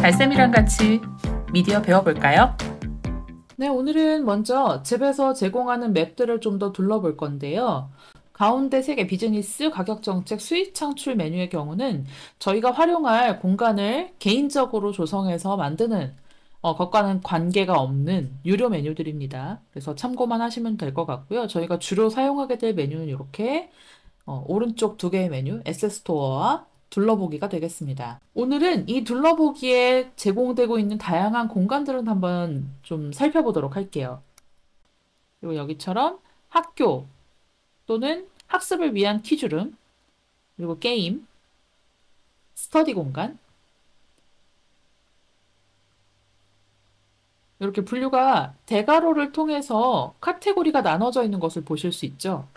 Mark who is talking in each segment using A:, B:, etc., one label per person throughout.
A: 달쌤이랑 같이 미디어 배워볼까요?
B: 네, 오늘은 먼저 잽에서 제공하는 맵들을 좀 더 둘러볼 건데요. 가운데 3개 비즈니스, 가격 정책, 수익 창출 메뉴의 경우는 저희가 활용할 공간을 개인적으로 조성해서 만드는 것과는 관계가 없는 유료 메뉴들입니다. 그래서 참고만 하시면 될 것 같고요. 저희가 주로 사용하게 될 메뉴는 이렇게 오른쪽 2개의 메뉴, 에셋스토어와 둘러보기가 되겠습니다. 오늘은 이 둘러보기에 제공되고 있는 다양한 공간들을 한번 좀 살펴보도록 할게요. 그리고 여기처럼 학교 또는 학습을 위한 퀴즈룸, 그리고 게임, 스터디 공간, 이렇게 분류가 대괄호를 통해서 카테고리가 나눠져 있는 것을 보실 수 있죠.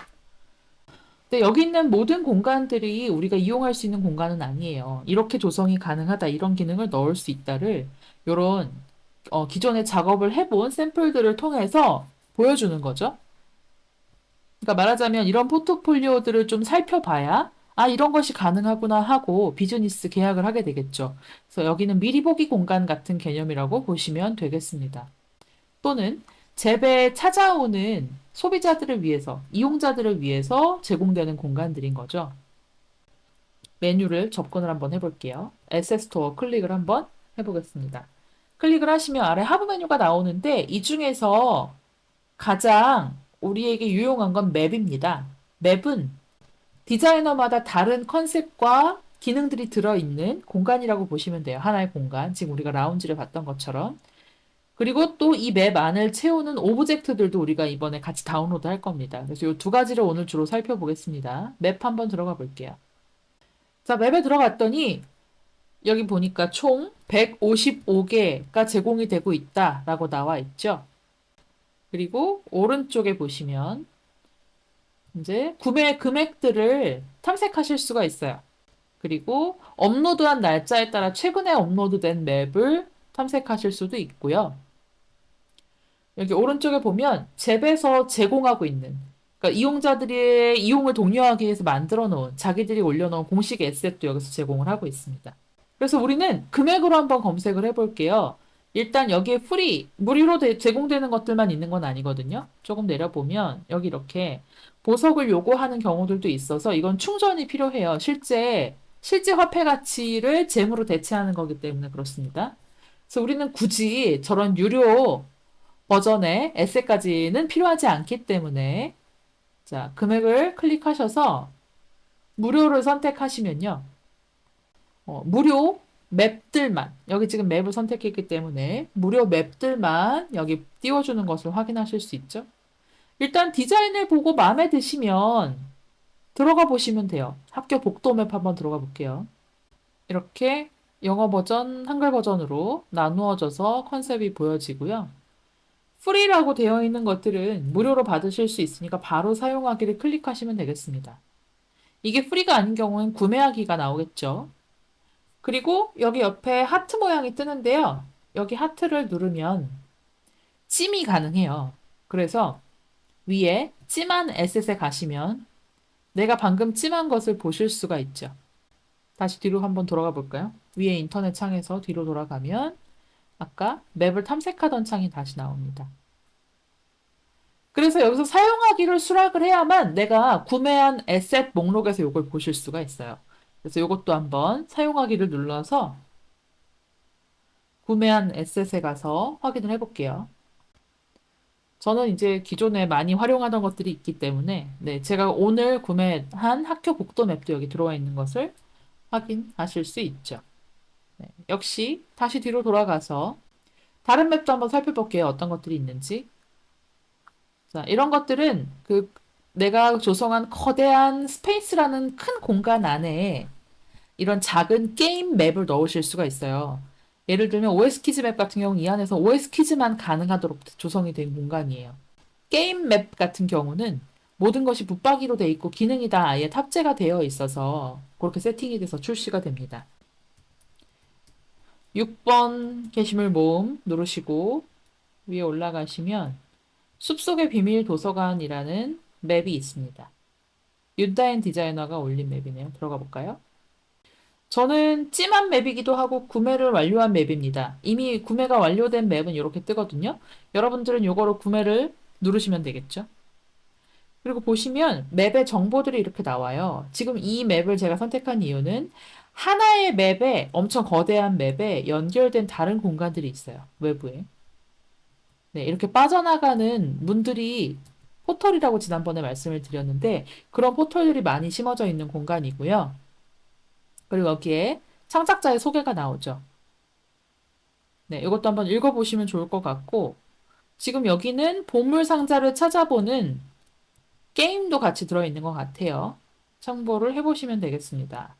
B: 근데 여기 있는 모든 공간들이 우리가 이용할 수 있는 공간은 아니에요. 이렇게 조성이 가능하다, 이런 기능을 넣을 수 있다를 이런 기존에 작업을 해본 샘플들을 통해서 보여주는 거죠. 그러니까 말하자면 이런 포트폴리오들을 좀 살펴봐야 아, 이런 것이 가능하구나 하고 비즈니스 계약을 하게 되겠죠. 그래서 여기는 미리 보기 공간 같은 개념이라고 보시면 되겠습니다. 또는 잽에 찾아오는 소비자들을 위해서, 이용자들을 위해서 제공되는 공간들인 거죠. 메뉴를 접근을 한번 해볼게요. 에셋 스토어 클릭을 한번 해보겠습니다. 클릭을 하시면 아래 하부 메뉴가 나오는데 이 중에서 가장 우리에게 유용한 건 맵입니다. 맵은 디자이너마다 다른 컨셉과 기능들이 들어있는 공간이라고 보시면 돼요. 하나의 공간. 지금 우리가 라운지를 봤던 것처럼. 그리고 또 이 맵 안을 채우는 오브젝트들도 우리가 이번에 같이 다운로드 할 겁니다. 그래서 이 2가지를 오늘 주로 살펴보겠습니다. 맵 한번 들어가 볼게요. 자, 맵에 들어갔더니 여기 보니까 총 155개가 제공이 되고 있다라고 나와 있죠. 그리고 오른쪽에 보시면 이제 구매 금액들을 탐색하실 수가 있어요. 그리고 업로드한 날짜에 따라 최근에 업로드된 맵을 탐색하실 수도 있고요. 여기 오른쪽에 보면 잽에서 제공하고 있는, 그러니까 이용자들의 이용을 독려하기 위해서 만들어 놓은, 자기들이 올려놓은 공식 에셋도 여기서 제공을 하고 있습니다. 그래서 우리는 금액으로 한번 검색을 해볼게요. 일단 여기에 프리, 무료로 제공되는 것들만 있는 건 아니거든요. 조금 내려보면 여기 이렇게 보석을 요구하는 경우들도 있어서 이건 충전이 필요해요. 실제 화폐 가치를 재무로 대체하는 거기 때문에 그렇습니다. 그래서 우리는 굳이 저런 유료 버전의 에세까지는 필요하지 않기 때문에 자, 금액을 클릭하셔서 무료를 선택하시면요. 무료 맵들만 여기 지금 맵을 선택했기 때문에 무료 맵들만 여기 띄워주는 것을 확인하실 수 있죠. 일단 디자인을 보고 마음에 드시면 들어가 보시면 돼요. 학교 복도 맵 한번 들어가 볼게요. 이렇게 영어 버전, 한글 버전으로 나누어져서 컨셉이 보여지고요. 프리라고 되어 있는 것들은 무료로 받으실 수 있으니까 바로 사용하기를 클릭하시면 되겠습니다. 이게 프리가 아닌 경우는 구매하기가 나오겠죠. 그리고 여기 옆에 하트 모양이 뜨는데요. 여기 하트를 누르면 찜이 가능해요. 그래서 위에 찜한 에셋에 가시면 내가 방금 찜한 것을 보실 수가 있죠. 다시 뒤로 한번 돌아가 볼까요? 위에 인터넷 창에서 뒤로 돌아가면 아까 맵을 탐색하던 창이 다시 나옵니다. 그래서 여기서 사용하기를 수락을 해야만 내가 구매한 에셋 목록에서 이걸 보실 수가 있어요. 그래서 이것도 한번 사용하기를 눌러서 구매한 에셋에 가서 확인을 해볼게요. 저는 이제 기존에 많이 활용하던 것들이 있기 때문에 네, 제가 오늘 구매한 학교 복도 맵도 여기 들어와 있는 것을 확인하실 수 있죠. 네, 역시 다시 뒤로 돌아가서 다른 맵도 한번 살펴볼게요. 어떤 것들이 있는지. 자, 이런 것들은 내가 조성한 거대한 스페이스라는 큰 공간 안에 이런 작은 게임 맵을 넣으실 수가 있어요. 예를 들면 OS 키즈 맵 같은 경우는 이 안에서 OS 키즈만 가능하도록 조성이 된 공간이에요. 게임 맵 같은 경우는 모든 것이 붙박이로 돼 있고 기능이 다 아예 탑재가 되어 있어서 그렇게 세팅이 돼서 출시가 됩니다. 6번 게시물 모음 누르시고 위에 올라가시면 숲속의 비밀 도서관이라는 맵이 있습니다. 윤다인 디자이너가 올린 맵이네요. 들어가 볼까요? 저는 찜한 맵이기도 하고 구매를 완료한 맵입니다. 이미 구매가 완료된 맵은 이렇게 뜨거든요. 여러분들은 이거로 구매를 누르시면 되겠죠. 그리고 보시면 맵의 정보들이 이렇게 나와요. 지금 이 맵을 제가 선택한 이유는 하나의 맵에, 엄청 거대한 맵에 연결된 다른 공간들이 있어요. 외부에. 네, 이렇게 빠져나가는 문들이 포털이라고 지난번에 말씀을 드렸는데 그런 포털들이 많이 심어져 있는 공간이고요. 그리고 여기에 창작자의 소개가 나오죠. 네, 이것도 한번 읽어보시면 좋을 것 같고 지금 여기는 보물 상자를 찾아보는 게임도 같이 들어있는 것 같아요. 참고를 해보시면 되겠습니다.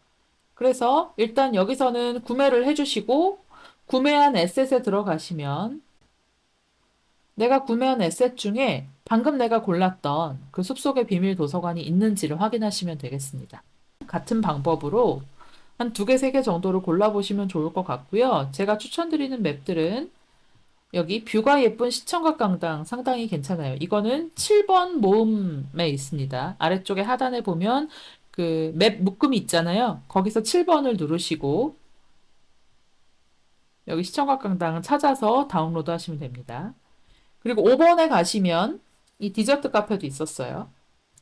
B: 그래서 일단 여기서는 구매를 해주시고 구매한 에셋에 들어가시면 내가 구매한 에셋 중에 방금 내가 골랐던 그 숲속의 비밀 도서관이 있는지를 확인하시면 되겠습니다. 같은 방법으로 한 두 개, 세 개 정도를 골라보시면 좋을 것 같고요. 제가 추천드리는 맵들은 여기 뷰가 예쁜 시청각 강당 상당히 괜찮아요. 이거는 7번 모음에 있습니다. 아래쪽에 하단에 보면 그 맵 묶음이 있잖아요. 거기서 7번을 누르시고 여기 시청각 강당을 찾아서 다운로드 하시면 됩니다. 그리고 5번에 가시면 이 디저트 카페도 있었어요.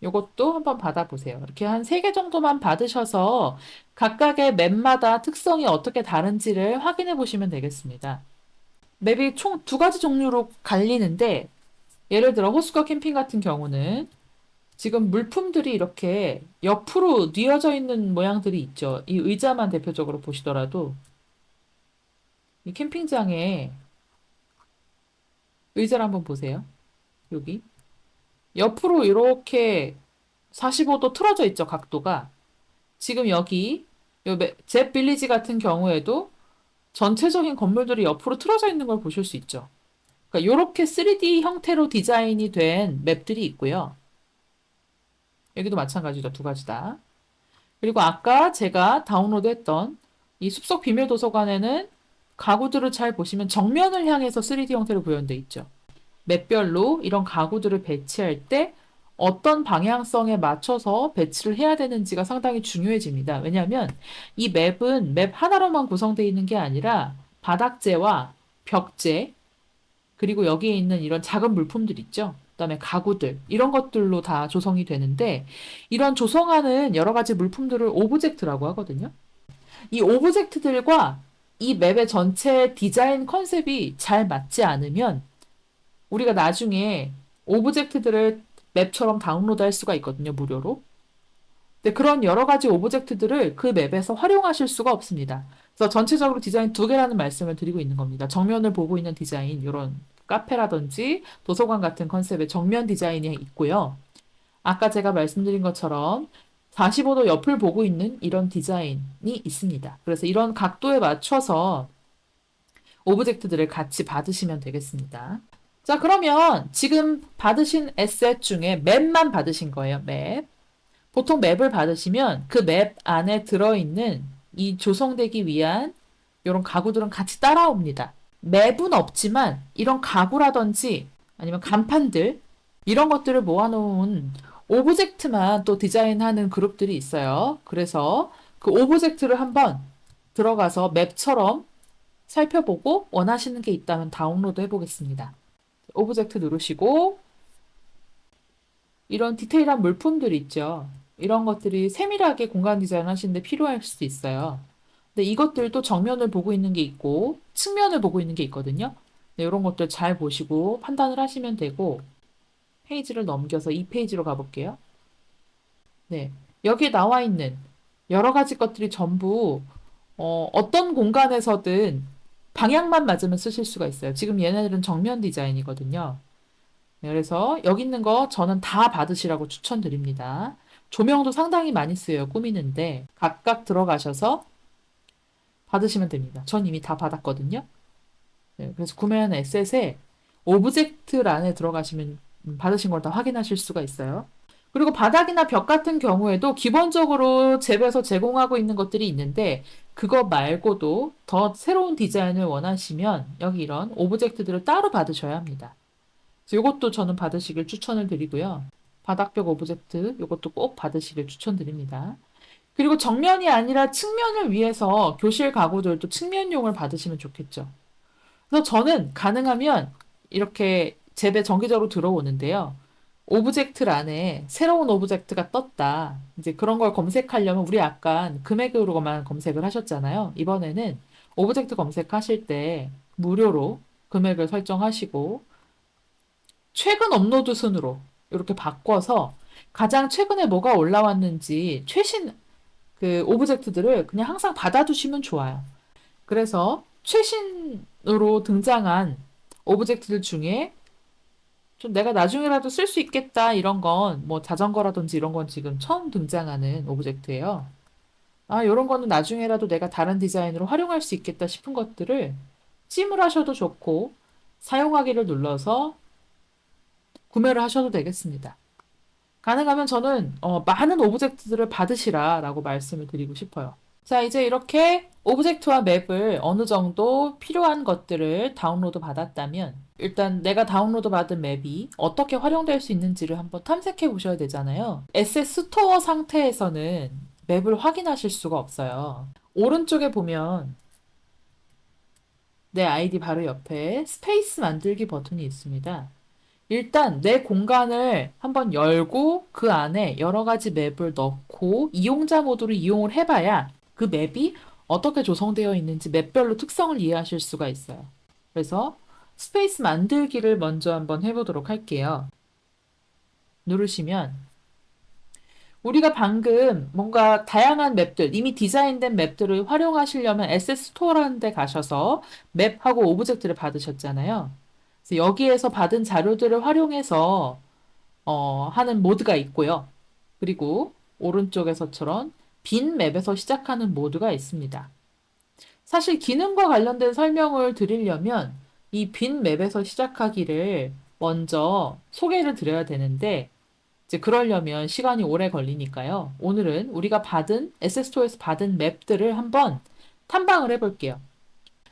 B: 요것도 한번 받아보세요. 이렇게 한 3개 정도만 받으셔서 각각의 맵마다 특성이 어떻게 다른지를 확인해 보시면 되겠습니다. 맵이 총 두 가지 종류로 갈리는데 예를 들어 호수거 캠핑 같은 경우는 지금 물품들이 이렇게 옆으로 뉘어져 있는 모양들이 있죠. 이 의자만 대표적으로 보시더라도 이 캠핑장에 의자를 한번 보세요. 여기 옆으로 이렇게 45도 틀어져 있죠, 각도가. 지금 여기 제 빌리지 같은 경우에도 전체적인 건물들이 옆으로 틀어져 있는 걸 보실 수 있죠. 그러니까 이렇게 3D 형태로 디자인이 된 맵들이 있고요. 여기도 마찬가지죠. 두 가지 다. 그리고 아까 제가 다운로드했던 이 숲속 비밀 도서관에는 가구들을 잘 보시면 정면을 향해서 3D 형태로 구현돼 있죠. 맵별로 이런 가구들을 배치할 때 어떤 방향성에 맞춰서 배치를 해야 되는지가 상당히 중요해집니다. 왜냐하면 이 맵은 맵 하나로만 구성되어 있는 게 아니라 바닥재와 벽재, 그리고 여기에 있는 이런 작은 물품들 있죠. 그다음에 가구들, 이런 것들로 다 조성이 되는데 이런 조성하는 여러 가지 물품들을 오브젝트라고 하거든요. 이 오브젝트들과 이 맵의 전체 디자인 컨셉이 잘 맞지 않으면 우리가 나중에 오브젝트들을 맵처럼 다운로드할 수가 있거든요, 무료로. 근데 그런 여러 가지 오브젝트들을 그 맵에서 활용하실 수가 없습니다. 그래서 전체적으로 디자인 두 개라는 말씀을 드리고 있는 겁니다. 정면을 보고 있는 디자인, 이런 카페라든지 도서관 같은 컨셉의 정면 디자인이 있고요. 아까 제가 말씀드린 것처럼 45도 옆을 보고 있는 이런 디자인이 있습니다. 그래서 이런 각도에 맞춰서 오브젝트들을 같이 받으시면 되겠습니다. 자, 그러면 지금 받으신 에셋 중에 맵만 받으신 거예요, 맵. 보통 맵을 받으시면 그 맵 안에 들어있는 이 조성되기 위한 이런 가구들은 같이 따라옵니다. 맵은 없지만 이런 가구라든지 아니면 간판들 이런 것들을 모아놓은 오브젝트만 또 디자인하는 그룹들이 있어요. 그래서 그 오브젝트를 한번 들어가서 맵처럼 살펴보고 원하시는 게 있다면 다운로드 해보겠습니다. 오브젝트 누르시고 이런 디테일한 물품들 있죠. 이런 것들이 세밀하게 공간 디자인 하시는데 필요할 수도 있어요. 근데 이것들도 정면을 보고 있는 게 있고 측면을 보고 있는 게 있거든요. 네, 이런 것들 잘 보시고 판단을 하시면 되고 페이지를 넘겨서 이 페이지로 가볼게요. 네, 여기에 나와 있는 여러 가지 것들이 전부 어떤 공간에서든 방향만 맞으면 쓰실 수가 있어요. 지금 얘네들은 정면 디자인이거든요. 네, 그래서 여기 있는 거 저는 다 받으시라고 추천드립니다. 조명도 상당히 많이 쓰여요. 꾸미는데 각각 들어가셔서 받으시면 됩니다. 전 이미 다 받았거든요. 네, 그래서 구매한 에셋에 오브젝트란에 들어가시면 받으신 걸 다 확인하실 수가 있어요. 그리고 바닥이나 벽 같은 경우에도 기본적으로 잽에서 제공하고 있는 것들이 있는데 그거 말고도 더 새로운 디자인을 원하시면 여기 이런 오브젝트들을 따로 받으셔야 합니다. 그래서 이것도 저는 받으시길 추천을 드리고요. 바닥벽 오브젝트 이것도 꼭 받으시길 추천드립니다. 그리고 정면이 아니라 측면을 위해서 교실 가구들도 측면용을 받으시면 좋겠죠. 그래서 저는 가능하면 이렇게 잽에 정기적으로 들어오는데요. 오브젝트란에 새로운 오브젝트가 떴다. 이제 그런 걸 검색하려면 우리 약간 금액으로만 검색을 하셨잖아요. 이번에는 오브젝트 검색하실 때 무료로 금액을 설정하시고 최근 업로드 순으로 이렇게 바꿔서 가장 최근에 뭐가 올라왔는지 최신 그 오브젝트들을 그냥 항상 받아두시면 좋아요. 그래서 최신으로 등장한 오브젝트들 중에 좀 내가 나중에라도 쓸 수 있겠다 이런 건 뭐 자전거라든지 이런 건 지금 처음 등장하는 오브젝트예요. 아, 이런 거는 나중에라도 내가 다른 디자인으로 활용할 수 있겠다 싶은 것들을 찜을 하셔도 좋고 사용하기를 눌러서 구매를 하셔도 되겠습니다. 가능하면 저는 많은 오브젝트들을 받으시라라고 말씀을 드리고 싶어요. 자, 이제 이렇게 오브젝트와 맵을 어느 정도 필요한 것들을 다운로드 받았다면 일단 내가 다운로드 받은 맵이 어떻게 활용될 수 있는지를 한번 탐색해 보셔야 되잖아요. SS 스토어 상태에서는 맵을 확인하실 수가 없어요. 오른쪽에 보면 내 아이디 바로 옆에 스페이스 만들기 버튼이 있습니다. 일단 내 공간을 한번 열고 그 안에 여러 가지 맵을 넣고 이용자 모드로 이용을 해봐야 그 맵이 어떻게 조성되어 있는지 맵별로 특성을 이해하실 수가 있어요. 그래서 스페이스 만들기를 먼저 한번 해보도록 할게요. 누르시면 우리가 방금 뭔가 다양한 맵들, 이미 디자인된 맵들을 활용하시려면 SS 스토어라는 데 가셔서 맵하고 오브젝트를 받으셨잖아요. 그래서 여기에서 받은 자료들을 활용해서 하는 모드가 있고요. 그리고 오른쪽에서처럼 빈 맵에서 시작하는 모드가 있습니다. 사실 기능과 관련된 설명을 드리려면 이 빈 맵에서 시작하기를 먼저 소개를 드려야 되는데 이제 그러려면 시간이 오래 걸리니까요. 오늘은 우리가 받은 SS토어에서 받은 맵들을 한번 탐방을 해볼게요.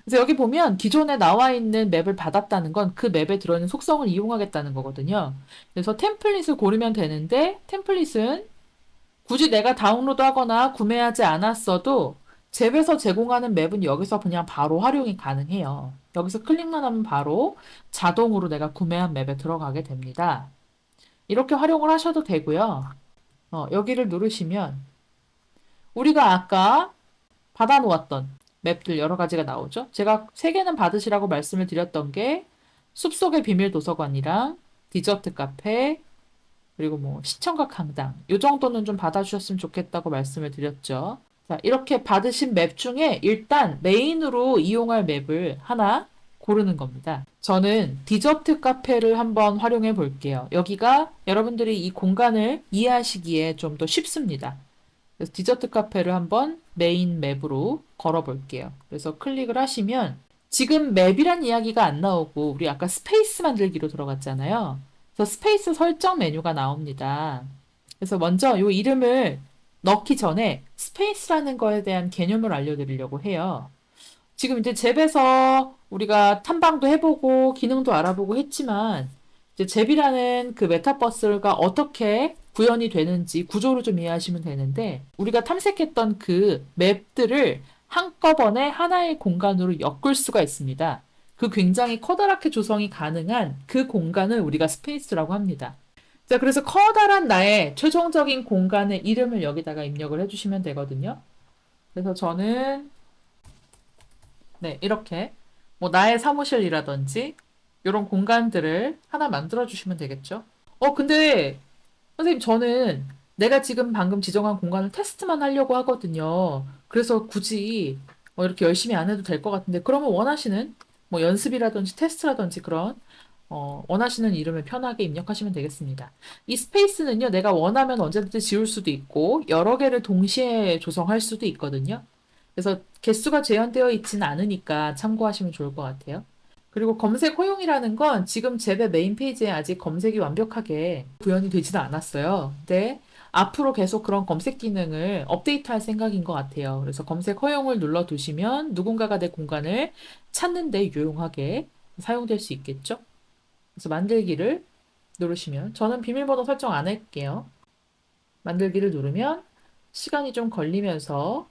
B: 그래서 여기 보면 기존에 나와 있는 맵을 받았다는 건 그 맵에 들어있는 속성을 이용하겠다는 거거든요. 그래서 템플릿을 고르면 되는데 템플릿은 굳이 내가 다운로드하거나 구매하지 않았어도 잽에서 제공하는 맵은 여기서 그냥 바로 활용이 가능해요. 여기서 클릭만 하면 바로 자동으로 내가 구매한 맵에 들어가게 됩니다. 이렇게 활용을 하셔도 되고요. 여기를 누르시면 우리가 아까 받아놓았던 맵들 여러 가지가 나오죠. 제가 세 개는 받으시라고 말씀을 드렸던 게 숲속의 비밀 도서관이랑 디저트 카페 그리고 뭐 시청각 강당 요 정도는 좀 받아주셨으면 좋겠다고 말씀을 드렸죠. 자, 이렇게 받으신 맵 중에 일단 메인으로 이용할 맵을 하나 고르는 겁니다. 저는 디저트 카페를 한번 활용해 볼게요. 여기가 여러분들이 이 공간을 이해하시기에 좀 더 쉽습니다. 그래서 디저트 카페를 한번 메인 맵으로 걸어 볼게요. 그래서 클릭을 하시면 지금 맵이란 이야기가 안 나오고 우리 아까 스페이스 만들기로 들어갔잖아요. 그래서 스페이스 설정 메뉴가 나옵니다. 그래서 먼저 이 이름을 넣기 전에 스페이스라는 거에 대한 개념을 알려드리려고 해요. 지금 이제 잽에서 우리가 탐방도 해보고 기능도 알아보고 했지만 이제 잽이라는 그 메타버스가 어떻게 구현이 되는지 구조를 좀 이해하시면 되는데 우리가 탐색했던 그 맵들을 한꺼번에 하나의 공간으로 엮을 수가 있습니다. 그 굉장히 커다랗게 조성이 가능한 그 공간을 우리가 스페이스라고 합니다. 자, 그래서 커다란 나의 최종적인 공간의 이름을 여기다가 입력을 해주시면 되거든요. 그래서 저는 네, 이렇게 뭐 나의 사무실이라든지 이런 공간들을 하나 만들어 주시면 되겠죠. 근데 선생님 저는 내가 지금 방금 지정한 공간을 테스트만 하려고 하거든요. 그래서 굳이 이렇게 열심히 안 해도 될 것 같은데 그러면 원하시는 뭐 연습이라든지 테스트라든지 그런 원하시는 이름을 편하게 입력하시면 되겠습니다. 이 스페이스는요, 내가 원하면 언제든지 지울 수도 있고 여러 개를 동시에 조성할 수도 있거든요. 그래서 개수가 제한되어 있지는 않으니까 참고하시면 좋을 것 같아요. 그리고 검색 허용이라는 건 지금 잽의 메인 페이지에 아직 검색이 완벽하게 구현이 되지는 않았어요. 근데 앞으로 계속 그런 검색 기능을 업데이트할 생각인 것 같아요. 그래서 검색 허용을 눌러두시면 누군가가 내 공간을 찾는 데 유용하게 사용될 수 있겠죠? 그래서 만들기를 누르시면 저는 비밀번호 설정 안 할게요. 만들기를 누르면 시간이 좀 걸리면서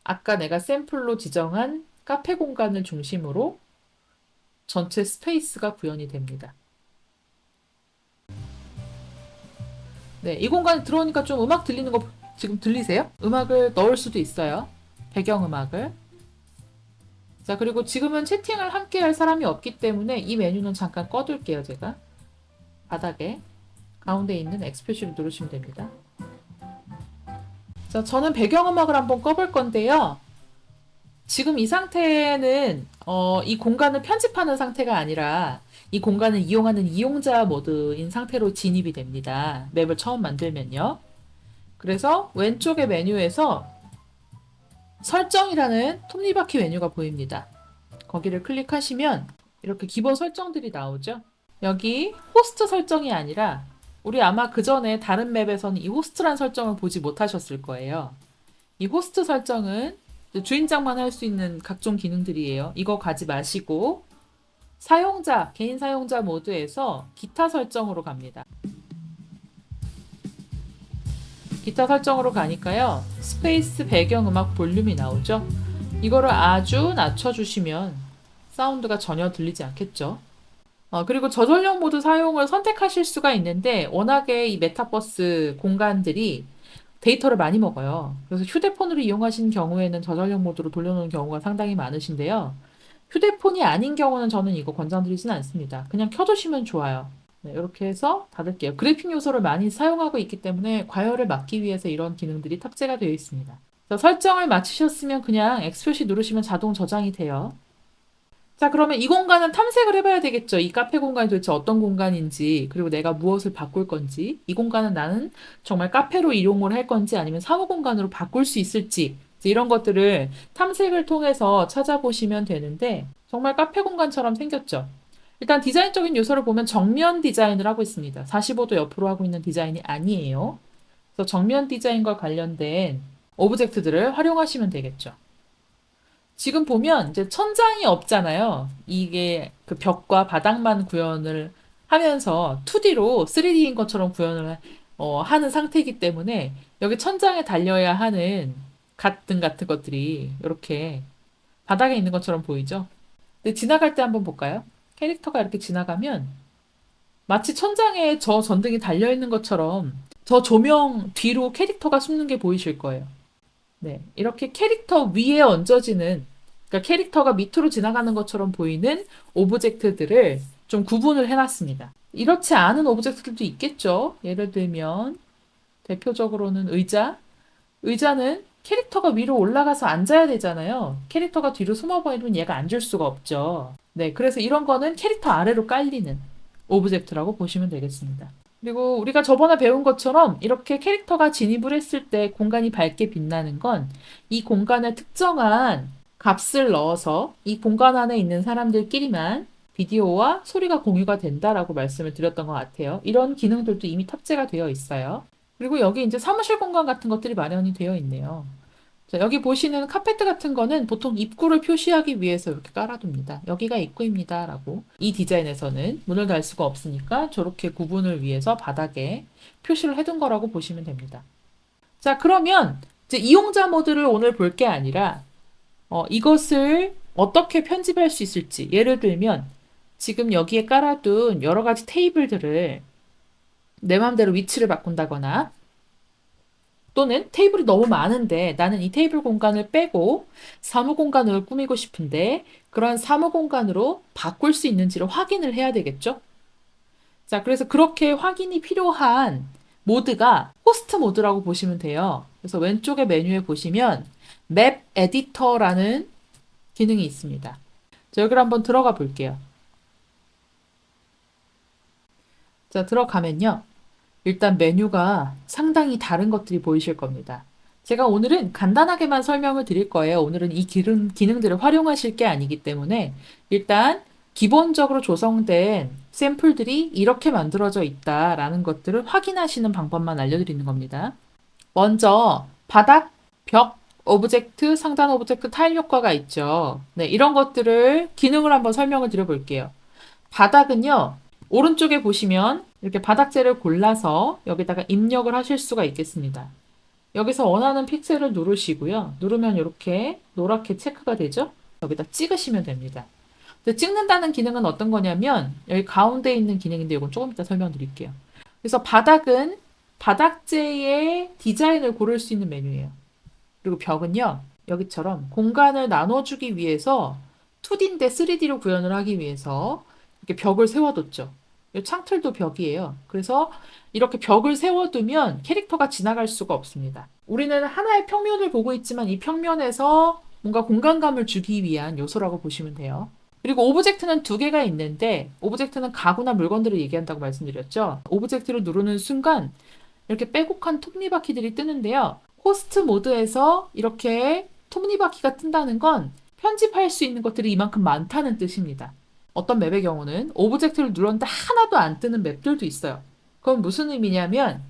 B: 아까 내가 샘플로 지정한 카페 공간을 중심으로 전체 스페이스가 구현이 됩니다. 네, 이 공간에 들어오니까 좀 음악 들리는 거 지금 들리세요? 음악을 넣을 수도 있어요. 배경음악을. 자, 그리고 지금은 채팅을 함께 할 사람이 없기 때문에 이 메뉴는 잠깐 꺼둘게요, 제가. 바닥에 가운데 있는 X 표시를 누르시면 됩니다. 자, 저는 배경음악을 한번 꺼볼 건데요. 지금 이 상태는 이 공간을 편집하는 상태가 아니라 이 공간을 이용하는 이용자 모드인 상태로 진입이 됩니다. 맵을 처음 만들면요. 그래서 왼쪽의 메뉴에서 설정이라는 톱니바퀴 메뉴가 보입니다. 거기를 클릭하시면 이렇게 기본 설정들이 나오죠. 여기 호스트 설정이 아니라 우리 아마 그 전에 다른 맵에서는 이 호스트란 설정을 보지 못하셨을 거예요. 이 호스트 설정은 주인장만 할 수 있는 각종 기능들이에요. 이거 가지 마시고 사용자, 개인 사용자 모드에서 기타 설정으로 갑니다. 기타 설정으로 가니까요. 스페이스 배경음악 볼륨이 나오죠. 이거를 아주 낮춰주시면 사운드가 전혀 들리지 않겠죠. 그리고 저전력 모드 사용을 선택하실 수가 있는데 워낙에 이 메타버스 공간들이 데이터를 많이 먹어요. 그래서 휴대폰으로 이용하시는 경우에는 저전력 모드로 돌려놓는 경우가 상당히 많으신데요. 휴대폰이 아닌 경우는 저는 이거 권장드리진 않습니다. 그냥 켜두시면 좋아요. 네, 이렇게 해서 닫을게요. 그래픽 요소를 많이 사용하고 있기 때문에 과열을 막기 위해서 이런 기능들이 탑재가 되어 있습니다. 설정을 마치셨으면 그냥 X 표시 누르시면 자동 저장이 돼요. 자, 그러면 이 공간은 탐색을 해봐야 되겠죠. 이 카페 공간이 도대체 어떤 공간인지, 그리고 내가 무엇을 바꿀 건지, 이 공간은 나는 정말 카페로 이용을 할 건지 아니면 사무 공간으로 바꿀 수 있을지, 이런 것들을 탐색을 통해서 찾아보시면 되는데, 정말 카페 공간처럼 생겼죠. 일단 디자인적인 요소를 보면 정면 디자인을 하고 있습니다. 45도 옆으로 하고 있는 디자인이 아니에요. 그래서 정면 디자인과 관련된 오브젝트들을 활용하시면 되겠죠. 지금 보면 이제 천장이 없잖아요. 이게 그 벽과 바닥만 구현을 하면서 2D로 3D인 것처럼 구현을 하는 상태이기 때문에 여기 천장에 달려야 하는 같은 것들이 이렇게 바닥에 있는 것처럼 보이죠? 근데 지나갈 때 한번 볼까요? 캐릭터가 이렇게 지나가면 마치 천장에 저 전등이 달려 있는 것처럼 저 조명 뒤로 캐릭터가 숨는 게 보이실 거예요. 네, 이렇게 캐릭터 위에 얹어지는, 그러니까 캐릭터가 밑으로 지나가는 것처럼 보이는 오브젝트들을 좀 구분을 해놨습니다. 이렇지 않은 오브젝트들도 있겠죠. 예를 들면 대표적으로는 의자. 의자는 캐릭터가 위로 올라가서 앉아야 되잖아요. 캐릭터가 뒤로 숨어버리면 얘가 앉을 수가 없죠. 네, 그래서 이런 거는 캐릭터 아래로 깔리는 오브젝트라고 보시면 되겠습니다. 그리고 우리가 저번에 배운 것처럼 이렇게 캐릭터가 진입을 했을 때 공간이 밝게 빛나는 건 이 공간에 특정한 값을 넣어서 이 공간 안에 있는 사람들끼리만 비디오와 소리가 공유가 된다라고 말씀을 드렸던 것 같아요. 이런 기능들도 이미 탑재가 되어 있어요. 그리고 여기 이제 사무실 공간 같은 것들이 마련이 되어 있네요. 자, 여기 보시는 카페트 같은 거는 보통 입구를 표시하기 위해서 이렇게 깔아둡니다. 여기가 입구입니다. 라고. 이 디자인에서는 문을 달 수가 없으니까 저렇게 구분을 위해서 바닥에 표시를 해둔 거라고 보시면 됩니다. 자, 그러면 이제 이용자 모드를 오늘 볼 게 아니라 이것을 어떻게 편집할 수 있을지. 예를 들면 지금 여기에 깔아둔 여러 가지 테이블들을 내 마음대로 위치를 바꾼다거나 또는 테이블이 너무 많은데 나는 이 테이블 공간을 빼고 사무 공간으로 꾸미고 싶은데 그런 사무 공간으로 바꿀 수 있는지를 확인을 해야 되겠죠? 자, 그래서 그렇게 확인이 필요한 모드가 호스트 모드라고 보시면 돼요. 그래서 왼쪽의 메뉴에 보시면 맵 에디터라는 기능이 있습니다. 자, 여기를 한번 들어가 볼게요. 자, 들어가면요. 일단 메뉴가 상당히 다른 것들이 보이실 겁니다. 제가 오늘은 간단하게만 설명을 드릴 거예요. 오늘은 이 기능들을 활용하실 게 아니기 때문에 일단 기본적으로 조성된 샘플들이 이렇게 만들어져 있다라는 것들을 확인하시는 방법만 알려드리는 겁니다. 먼저 바닥, 벽, 오브젝트, 상단 오브젝트, 타일 효과가 있죠. 네, 이런 것들을 기능을 한번 설명을 드려볼게요. 바닥은요. 오른쪽에 보시면 이렇게 바닥재를 골라서 여기다가 입력을 하실 수가 있겠습니다. 여기서 원하는 픽셀을 누르시고요. 누르면 이렇게 노랗게 체크가 되죠? 여기다 찍으시면 됩니다. 근데 찍는다는 기능은 어떤 거냐면 여기 가운데 있는 기능인데 이건 조금 이따 설명드릴게요. 그래서 바닥은 바닥재의 디자인을 고를 수 있는 메뉴예요. 그리고 벽은요. 여기처럼 공간을 나눠주기 위해서 2D인데 3D로 구현을 하기 위해서 이렇게 벽을 세워뒀죠. 이 창틀도 벽이에요. 그래서 이렇게 벽을 세워두면 캐릭터가 지나갈 수가 없습니다. 우리는 하나의 평면을 보고 있지만 이 평면에서 뭔가 공간감을 주기 위한 요소라고 보시면 돼요. 그리고 오브젝트는 두 개가 있는데 오브젝트는 가구나 물건들을 얘기한다고 말씀드렸죠. 오브젝트를 누르는 순간 이렇게 빼곡한 톱니바퀴들이 뜨는데요. 호스트 모드에서 이렇게 톱니바퀴가 뜬다는 건 편집할 수 있는 것들이 이만큼 많다는 뜻입니다. 어떤 맵의 경우는 오브젝트를 눌렀는데 하나도 안 뜨는 맵들도 있어요. 그건 무슨 의미냐면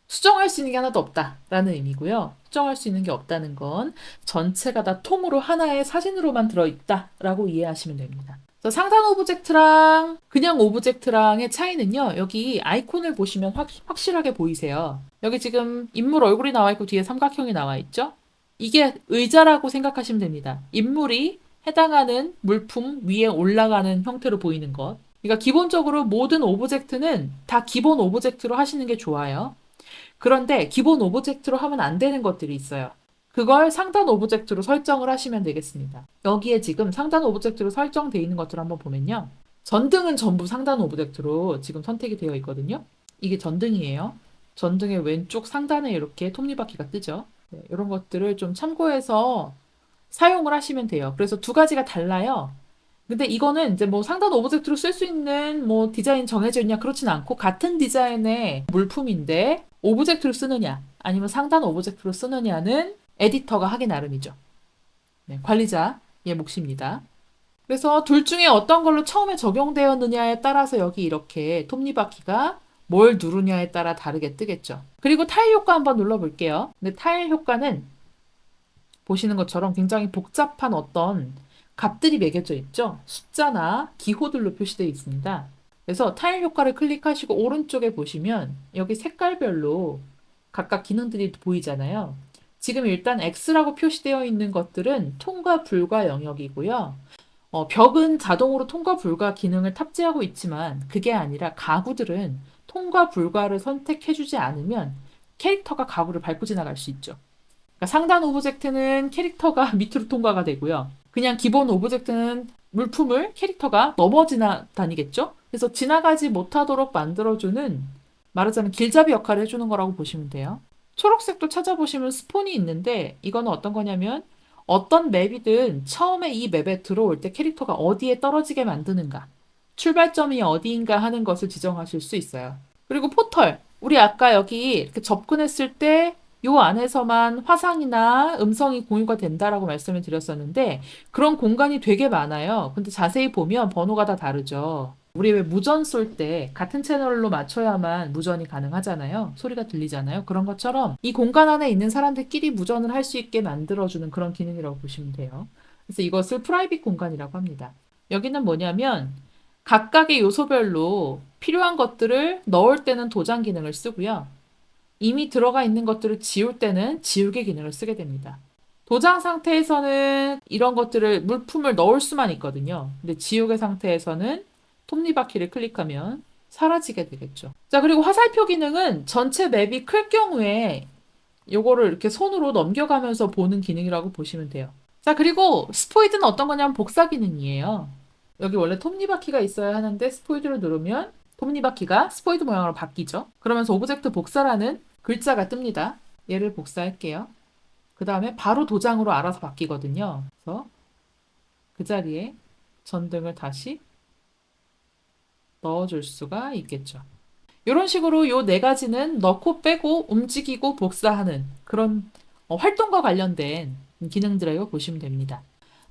B: 수정할 수 있는 게 하나도 없다라는 의미고요. 수정할 수 있는 게 없다는 건 전체가 다 통으로 하나의 사진으로만 들어있다라고 이해하시면 됩니다. 그래서 상단 오브젝트랑 그냥 오브젝트랑의 차이는요. 여기 아이콘을 보시면 확실하게 보이세요. 여기 지금 인물 얼굴이 나와 있고 뒤에 삼각형이 나와 있죠? 이게 의자라고 생각하시면 됩니다. 인물이 해당하는 물품 위에 올라가는 형태로 보이는 것. 그러니까 기본적으로 모든 오브젝트는 다 기본 오브젝트로 하시는 게 좋아요. 그런데 기본 오브젝트로 하면 안 되는 것들이 있어요. 그걸 상단 오브젝트로 설정을 하시면 되겠습니다. 여기에 지금 상단 오브젝트로 설정되어 있는 것들을 한번 보면요. 전등은 전부 상단 오브젝트로 지금 선택이 되어 있거든요. 이게 전등이에요. 전등의 왼쪽 상단에 이렇게 톱니바퀴가 뜨죠. 네, 이런 것들을 좀 참고해서 사용을 하시면 돼요. 그래서 두 가지가 달라요. 근데 이거는 이제 뭐 상단 오브젝트로 쓸 수 있는 뭐 디자인 정해져 있냐 그렇진 않고 같은 디자인의 물품인데 오브젝트로 쓰느냐 아니면 상단 오브젝트로 쓰느냐는 에디터가 하기 나름이죠. 네, 관리자의 몫입니다. 그래서 둘 중에 어떤 걸로 처음에 적용되었느냐에 따라서 여기 이렇게 톱니바퀴가 뭘 누르냐에 따라 다르게 뜨겠죠. 그리고 타일 효과 한번 눌러볼게요. 근데 타일 효과는 보시는 것처럼 굉장히 복잡한 어떤 값들이 매겨져 있죠. 숫자나 기호들로 표시되어 있습니다. 그래서 타일 효과를 클릭하시고 오른쪽에 보시면 여기 색깔별로 각각 기능들이 보이잖아요. 지금 일단 X라고 표시되어 있는 것들은 통과 불가 영역이고요. 벽은 자동으로 통과 불가 기능을 탑재하고 있지만 그게 아니라 가구들은 통과 불가를 선택해주지 않으면 캐릭터가 가구를 밟고 지나갈 수 있죠. 그러니까 상단 오브젝트는 캐릭터가 밑으로 통과가 되고요. 그냥 기본 오브젝트는 물품을 캐릭터가 넘어 지나다니겠죠? 그래서 지나가지 못하도록 만들어주는 말하자면 길잡이 역할을 해주는 거라고 보시면 돼요. 초록색도 찾아보시면 스폰이 있는데 이거는 어떤 거냐면 어떤 맵이든 처음에 이 맵에 들어올 때 캐릭터가 어디에 떨어지게 만드는가 출발점이 어디인가 하는 것을 지정하실 수 있어요. 그리고 포털 우리 아까 여기 이렇게 접근했을 때 요 안에서만 화상이나 음성이 공유가 된다라고 말씀을 드렸었는데 그런 공간이 되게 많아요. 근데 자세히 보면 번호가 다 다르죠. 우리 왜 무전 쏠 때 같은 채널로 맞춰야만 무전이 가능하잖아요. 소리가 들리잖아요. 그런 것처럼 이 공간 안에 있는 사람들끼리 무전을 할 수 있게 만들어주는 그런 기능이라고 보시면 돼요. 그래서 이것을 프라이빗 공간이라고 합니다. 여기는 뭐냐면 각각의 요소별로 필요한 것들을 넣을 때는 도장 기능을 쓰고요. 이미 들어가 있는 것들을 지울 때는 지우개 기능을 쓰게 됩니다. 도장 상태에서는 이런 것들을 물품을 넣을 수만 있거든요. 근데 지우개 상태에서는 톱니바퀴를 클릭하면 사라지게 되겠죠. 자, 그리고 화살표 기능은 전체 맵이 클 경우에 요거를 이렇게 손으로 넘겨가면서 보는 기능이라고 보시면 돼요. 자, 그리고 스포이드는 어떤 거냐면 복사 기능이에요. 여기 원래 톱니바퀴가 있어야 하는데 스포이드를 누르면 톱니바퀴가 스포이드 모양으로 바뀌죠. 그러면서 오브젝트 복사라는 글자가 뜹니다. 얘를 복사할게요. 그 다음에 바로 도장으로 알아서 바뀌거든요. 그래서 그 자리에 전등을 다시 넣어줄 수가 있겠죠. 이런 식으로 요 네 가지는 넣고 빼고 움직이고 복사하는 그런 활동과 관련된 기능들이라고 보시면 됩니다.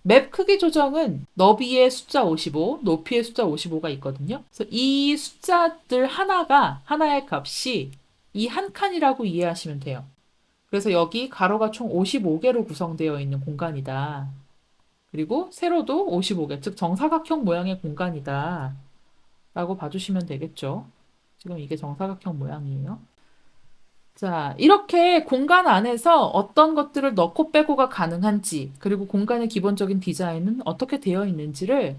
B: 맵 크기 조정은 너비의 숫자 55, 높이의 숫자 55가 있거든요. 그래서 이 숫자들 하나가 하나의 값이 이 한 칸이라고 이해하시면 돼요. 그래서 여기 가로가 총 55개로 구성되어 있는 공간이다. 그리고 세로도 55개, 즉 정사각형 모양의 공간이다. 라고 봐주시면 되겠죠. 지금 이게 정사각형 모양이에요. 자, 이렇게 공간 안에서 어떤 것들을 넣고 빼고가 가능한지, 그리고 공간의 기본적인 디자인은 어떻게 되어 있는지를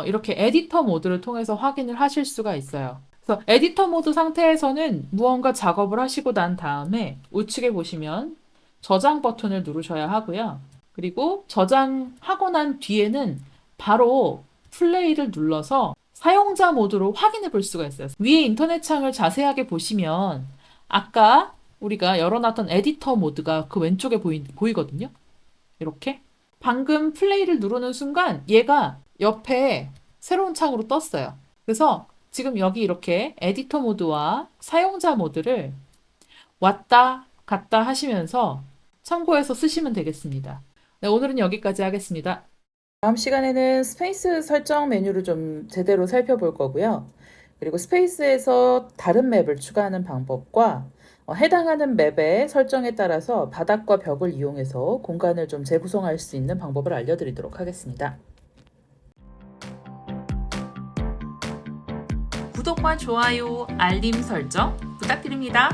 B: 이렇게 에디터 모드를 통해서 확인을 하실 수가 있어요. 그래서 에디터 모드 상태에서는 무언가 작업을 하시고 난 다음에 우측에 보시면 저장 버튼을 누르셔야 하고요. 그리고 저장하고 난 뒤에는 바로 플레이를 눌러서 사용자 모드로 확인해 볼 수가 있어요. 위에 인터넷 창을 자세하게 보시면 아까 우리가 열어놨던 에디터 모드가 그 왼쪽에 보이거든요. 이렇게. 방금 플레이를 누르는 순간 얘가 옆에 새로운 창으로 떴어요. 그래서 지금 여기 이렇게 에디터 모드와 사용자 모드를 왔다 갔다 하시면서 참고해서 쓰시면 되겠습니다. 네, 오늘은 여기까지 하겠습니다.
A: 다음 시간에는 스페이스 설정 메뉴를 좀 제대로 살펴볼 거고요. 그리고 스페이스에서 다른 맵을 추가하는 방법과 해당하는 맵의 설정에 따라서 바닥과 벽을 이용해서 공간을 좀 재구성할 수 있는 방법을 알려드리도록 하겠습니다. 구독과 좋아요, 알림 설정 부탁드립니다.